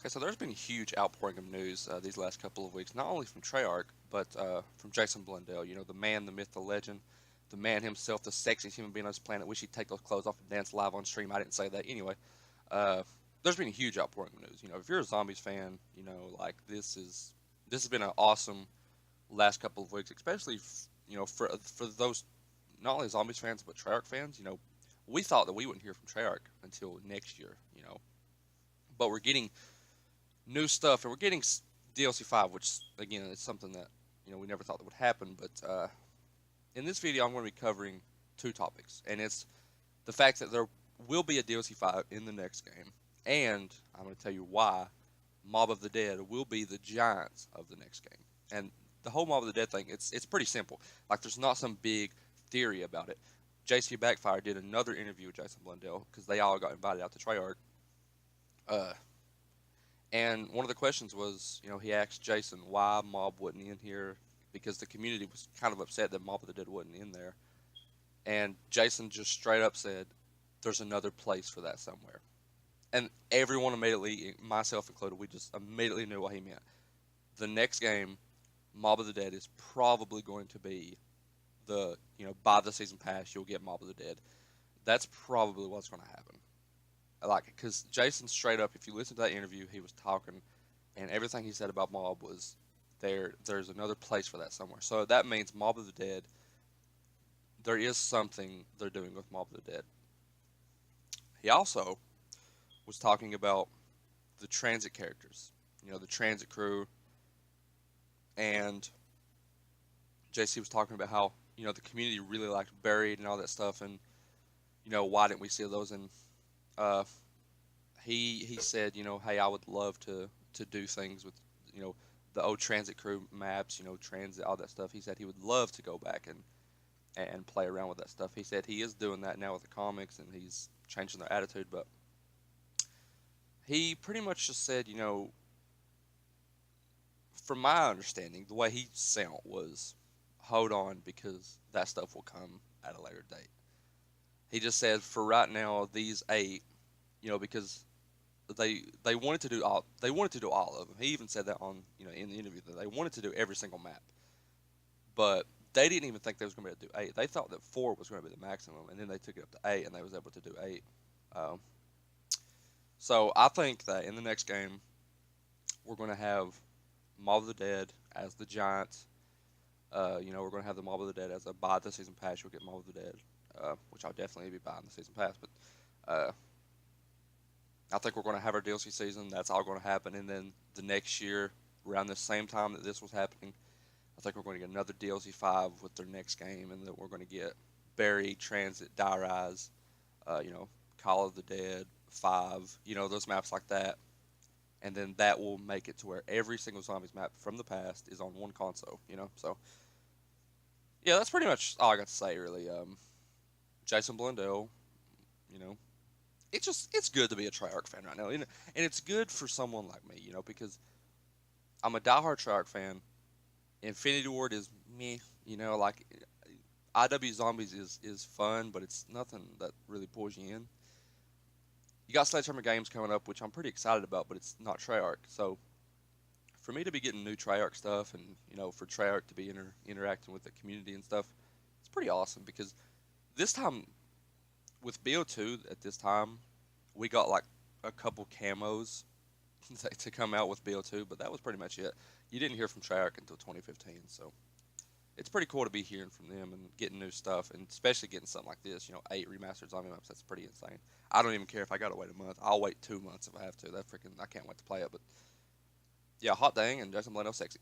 Okay, so there's been a huge outpouring of news these last couple of weeks, not only from Treyarch, but from Jason Blundell. You know, the man, the myth, the legend, the man himself, the sexiest human being on this planet. Wish he'd take those clothes off and dance live on stream. I didn't say that. Anyway, uh, there's been a huge outpouring of news. You know, if you're a Zombies fan, you know, like this has been an awesome last couple of weeks, especially you know for those not only Zombies fans but Treyarch fans. You know, we thought that we wouldn't hear from Treyarch until next year. You know, but we're getting new stuff, and we're getting DLC 5, which again is something that we never thought that would happen. But in this video, I'm going to be covering two topics, and it's the fact that there will be a DLC 5 in the next game, and I'm going to tell you why Mob of the Dead will be the giants of the next game. And the whole Mob of the Dead thing, it's pretty simple. Like there's not some big theory about it. JC Backfire did another interview with Jason Blundell because they all got invited out to Treyarch. Uh, And one of the questions was, he asked Jason why Mob wasn't in here because the community was kind of upset that Mob of the Dead wasn't in there. And Jason just straight up said, "There's another place for that somewhere." And everyone immediately, myself included, we just immediately knew what he meant. The next game, Mob of the Dead, is probably going to be buy the season pass, you'll get Mob of the Dead. That's probably what's going to happen. Like, because Jason straight up, if you listen to that interview, he was talking, and everything he said about Mob was there's another place for that somewhere. So that means Mob of the Dead, there is something they're doing with Mob of the Dead. He also was talking about the transit characters, the transit crew, and JC was talking about how, the community really liked Buried and all that stuff, and, why didn't we see those? And uh, he said, hey, I would love to do things with, the old transit crew maps, transit, all that stuff. He said he would love to go back and play around with that stuff. He said he is doing that now with the comics and he's changing their attitude, but he pretty much just said, from my understanding, the way he sound was, hold on because that stuff will come at a later date. He just said for right now these eight, because they wanted to do all of them. He even said that on in the interview that they wanted to do every single map, but they didn't even think they was going to be able to do eight. They thought that four was going to be the maximum, and then they took it up to eight, and they was able to do eight. Um, so I think that in the next game we're going to have Mob of the Dead as the Giants. We're going to have the Mob of the Dead as a buy the season pass. You'll get Mob of the Dead, which I'll definitely be buying the season pass. But I think we're going to have our DLC season. That's all going to happen. And then the next year, around the same time that this was happening, I think we're going to get another DLC 5 with their next game. And then we're going to get Buried, Transit, Die Rise, Call of the Dead 5, those maps like that. And then that will make it to where every single Zombies map from the past is on one console. So, yeah, that's pretty much all I got to say, really. Jason Blundell, you know, it's good to be a Treyarch fan right now, and it's good for someone like me, because I'm a diehard Treyarch fan. Infinity Ward is me, like IW Zombies is fun, but it's nothing that really pulls you in. You got Sledgehammer Games coming up, which I'm pretty excited about, but it's not Treyarch. So for me to be getting new Treyarch stuff, and for Treyarch to be interacting with the community and stuff, it's pretty awesome because this time with BO2 at this time, we got like a couple camos to come out with BO2, but that was pretty much it. You didn't hear from Treyarch until 2015, so it's pretty cool to be hearing from them and getting new stuff, and especially getting something like this. 8 remastered zombie maps. That's pretty insane. I don't even care if I gotta wait a month. I'll wait 2 months if I have to. I can't wait to play it. But yeah, hot dang, and Jason Blundell sexy.